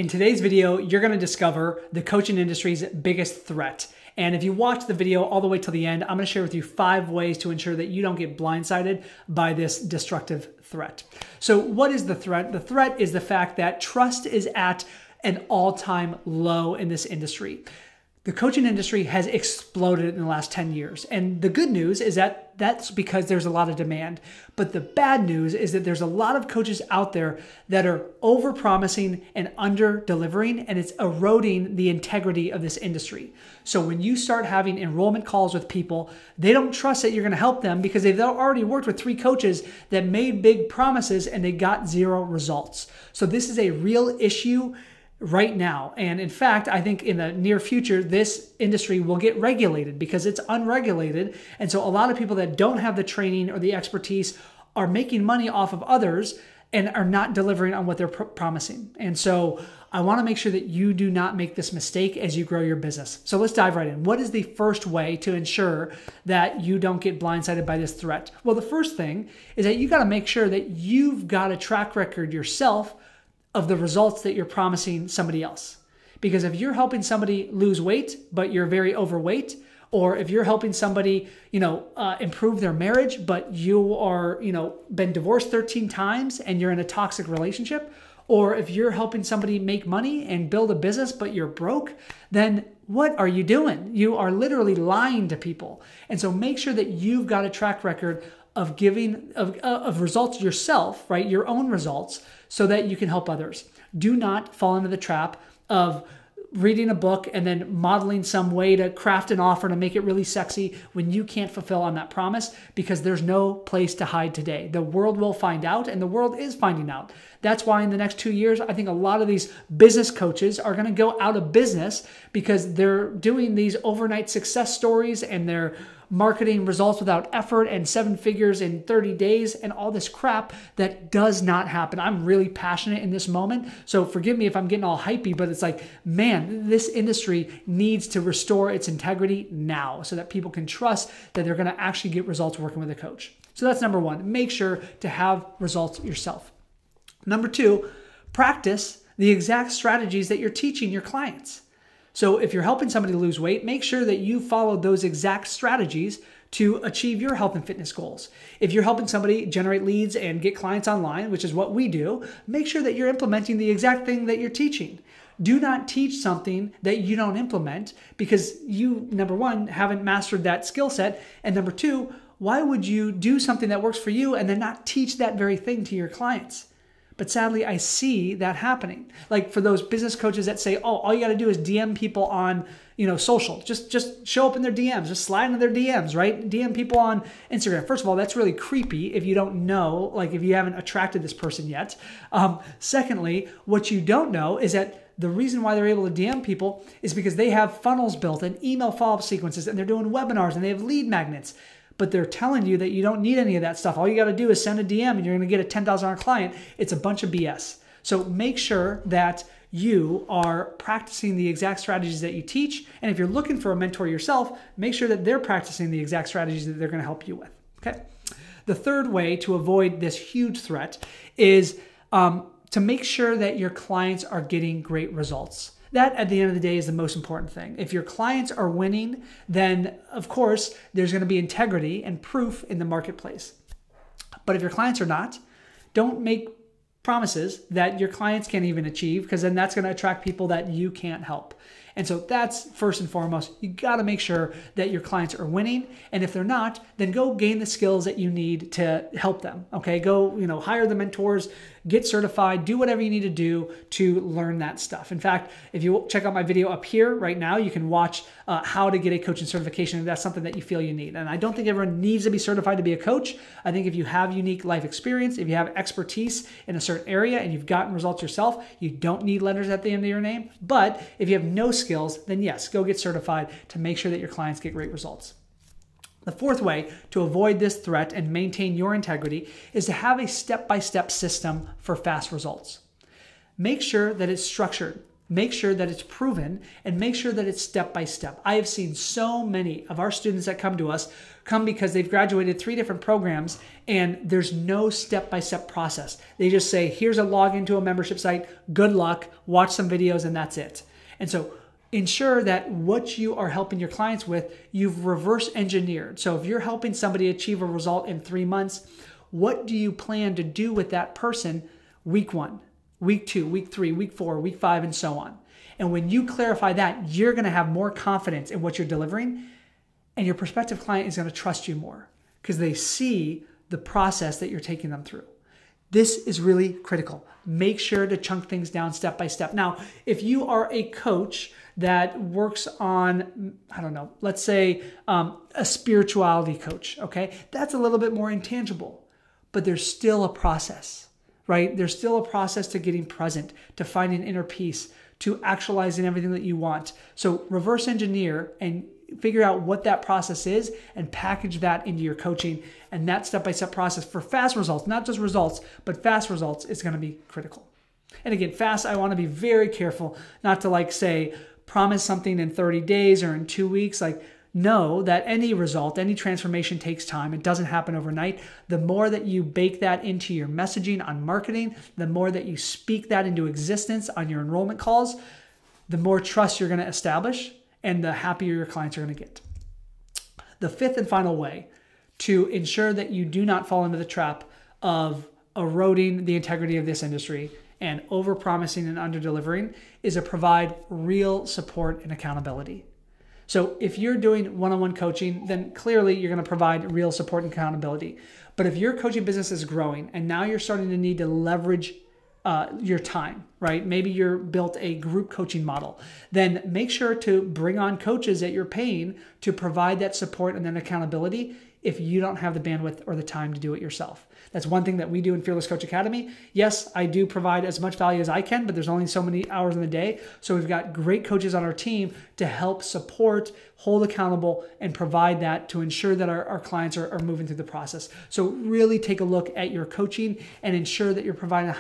In today's video, you're going to discover the coaching industry's biggest threat. And if you watch the video all the way till the end, I'm going to share with you 5 ways to ensure that you don't get blindsided by this destructive threat. So what is the threat? The threat is the fact that trust is at an all-time low in this industry. The coaching industry has exploded in the last 10 years. And the good news is that that's because there's a lot of demand. But the bad news is that there's a lot of coaches out there that are over-promising and under-delivering, and it's eroding the integrity of this industry. So when you start having enrollment calls with people, they don't trust that you're going to help them because they've already worked with 3 coaches that made big promises and they got 0 results. So this is a real issue right now. And in fact, I think in the near future, this industry will get regulated because it's unregulated. And so a lot of people that don't have the training or the expertise are making money off of others and are not delivering on what they're promising. And so I want to make sure that you do not make this mistake as you grow your business. So let's dive right in. What is the first way to ensure that you don't get blindsided by this threat? Well, the first thing is that you got to make sure that you've got a track record yourself of the results that you're promising somebody else. Because if you're helping somebody lose weight, but you're very overweight, or if you're helping somebody, improve their marriage, but you are, been divorced 13 times and you're in a toxic relationship, or if you're helping somebody make money and build a business, but you're broke, then what are you doing? You are literally lying to people. And so make sure that you've got a track record of giving of results yourself, right? Your own results, so that you can help others. Do not fall into the trap of reading a book and then modeling some way to craft an offer to make it really sexy when you can't fulfill on that promise, because there's no place to hide today. The world will find out, and the world is finding out. That's why in the next 2 years, I think a lot of these business coaches are going to go out of business because they're doing these overnight success stories and they're marketing results without effort and 7 figures in 30 days and all this crap that does not happen. I'm really passionate in this moment, so forgive me if I'm getting all hypey, but it's like, man, this industry needs to restore its integrity now so that people can trust that they're going to actually get results working with a coach. So that's number 1. Make sure to have results yourself. Number 2, practice the exact strategies that you're teaching your clients. So if you're helping somebody lose weight, make sure that you follow those exact strategies to achieve your health and fitness goals. If you're helping somebody generate leads and get clients online, which is what we do, make sure that you're implementing the exact thing that you're teaching. Do not teach something that you don't implement because you, number 1, haven't mastered that skill set. And number 2, why would you do something that works for you and then not teach that very thing to your clients? But sadly, I see that happening. Like for those business coaches that say, oh, all you got to do is DM people on, social. Just show up in their DMs, just slide into their DMs, right? DM people on Instagram. First of all, that's really creepy if you don't know, like if you haven't attracted this person yet. Secondly, what you don't know is that the reason why they're able to DM people is because they have funnels built and email follow-up sequences, and they're doing webinars and they have lead magnets. But they're telling you that you don't need any of that stuff. All you got to do is send a DM and you're going to get a $10,000 client. It's a bunch of BS. So make sure that you are practicing the exact strategies that you teach. And if you're looking for a mentor yourself, make sure that they're practicing the exact strategies that they're going to help you with. Okay. The third way to avoid this huge threat is to make sure that your clients are getting great results. That, at the end of the day, is the most important thing. If your clients are winning, then, of course, there's going to be integrity and proof in the marketplace. But if your clients are not, don't make promises that your clients can't even achieve, because then that's going to attract people that you can't help. And so that's first and foremost. You got to make sure that your clients are winning. And if they're not, then go gain the skills that you need to help them. Okay, go, hire the mentors, get certified, do whatever you need to do to learn that stuff. In fact, if you check out my video up here right now, you can watch how to get a coaching certification if that's something that you feel you need. And I don't think everyone needs to be certified to be a coach. I think if you have unique life experience, if you have expertise in a certain area and you've gotten results yourself, you don't need letters at the end of your name. But if you have no skills, then yes, go get certified to make sure that your clients get great results. The fourth way to avoid this threat and maintain your integrity is to have a step-by-step system for fast results. Make sure that it's structured. make sure that it's proven and make sure that it's step by step. I have seen so many of our students that come to us come because they've graduated 3 different programs and there's no step-by-step process. They just say, here's a login to a membership site, good luck, watch some videos, and that's it. And so ensure that what you are helping your clients with, you've reverse engineered. So if you're helping somebody achieve a result in 3 months, what do you plan to do with that person week 1, week 2, week 3, week 4, week 5, and so on? And when you clarify that, you're going to have more confidence in what you're delivering, and your prospective client is going to trust you more because they see the process that you're taking them through. This is really critical. Make sure to chunk things down step by step. Now, if you are a coach that works on, I don't know, let's say a spirituality coach, okay? That's a little bit more intangible, but there's still a process, right? There's still a process to getting present, to finding inner peace, to actualizing everything that you want. So reverse engineer and figure out what that process is and package that into your coaching. And that step-by-step process for fast results, not just results, but fast results is going to be critical. And again, fast, I want to be very careful not to say, promise something in 30 days or in 2 weeks. Know that any result, any transformation takes time. It doesn't happen overnight. The more that you bake that into your messaging on marketing, the more that you speak that into existence on your enrollment calls, the more trust you're going to establish and the happier your clients are going to get. The 5th and final way to ensure that you do not fall into the trap of eroding the integrity of this industry and over-promising and under-delivering is to provide real support and accountability. So if you're doing one-on-one coaching, then clearly you're going to provide real support and accountability. But if your coaching business is growing and now you're starting to need to leverage your time, right? Maybe you're built a group coaching model, then make sure to bring on coaches that you're paying to provide that support and then accountability if you don't have the bandwidth or the time to do it yourself. That's one thing that we do in Fearless Coach Academy. Yes, I do provide as much value as I can, but there's only so many hours in the day. So we've got great coaches on our team to help support, hold accountable, and provide that to ensure that our clients are moving through the process. So really take a look at your coaching and ensure that you're providing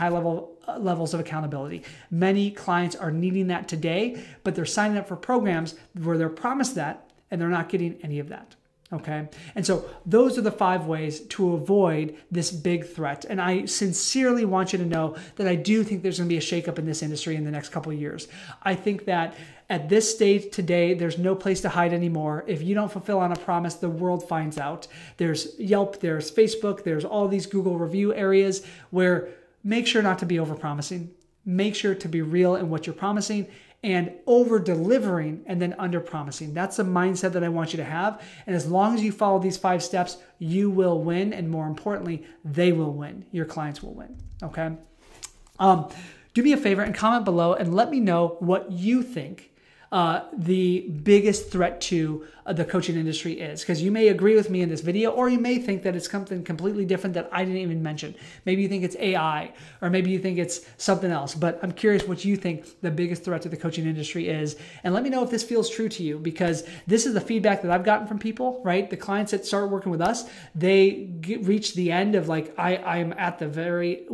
levels of accountability. Many clients are needing that today, but they're signing up for programs where they're promised that and they're not getting any of that. Okay. And so those are the 5 ways to avoid this big threat. And I sincerely want you to know that I do think there's going to be a shakeup in this industry in the next couple of years. I think that at this stage today, there's no place to hide anymore. If you don't fulfill on a promise, the world finds out. There's Yelp, there's Facebook, there's all these Google review areas where make sure not to be over-promising. Make sure to be real in what you're promising and over-delivering and then under-promising. That's the mindset that I want you to have. And as long as you follow these 5 steps, you will win. And more importantly, they will win. Your clients will win. Okay? Do me a favor and comment below and let me know what you think the biggest threat to the coaching industry is, because you may agree with me in this video, or you may think that it's something completely different that I didn't even mention. Maybe you think it's AI, or maybe you think it's something else, but I'm curious what you think the biggest threat to the coaching industry is. And let me know if this feels true to you, because this is the feedback that I've gotten from people, right? The clients that start working with us, they reach the end of I'm at the very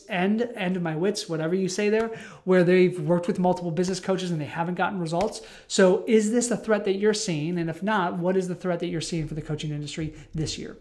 end of my wits, whatever you say there, where they've worked with multiple business coaches and they haven't gotten results. So is this a threat that you're seeing? And if not, what is the threat that you're seeing for the coaching industry this year?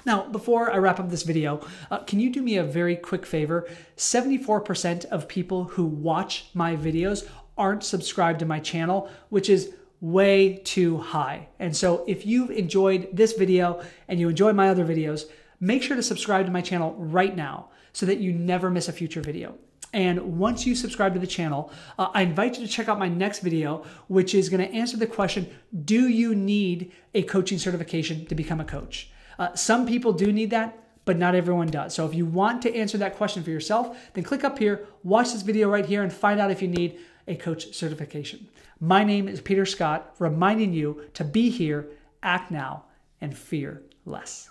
Now, before I wrap up this video, can you do me a very quick favor? 74% of people who watch my videos aren't subscribed to my channel, which is way too high. And so if you've enjoyed this video and you enjoy my other videos, make sure to subscribe to my channel right now so that you never miss a future video. And once you subscribe to the channel, I invite you to check out my next video, which is going to answer the question, do you need a coaching certification to become a coach? Some people do need that, but not everyone does. So if you want to answer that question for yourself, then click up here, watch this video right here, and find out if you need a coach certification. My name is Peter Scott, reminding you to be here, act now, and fear less.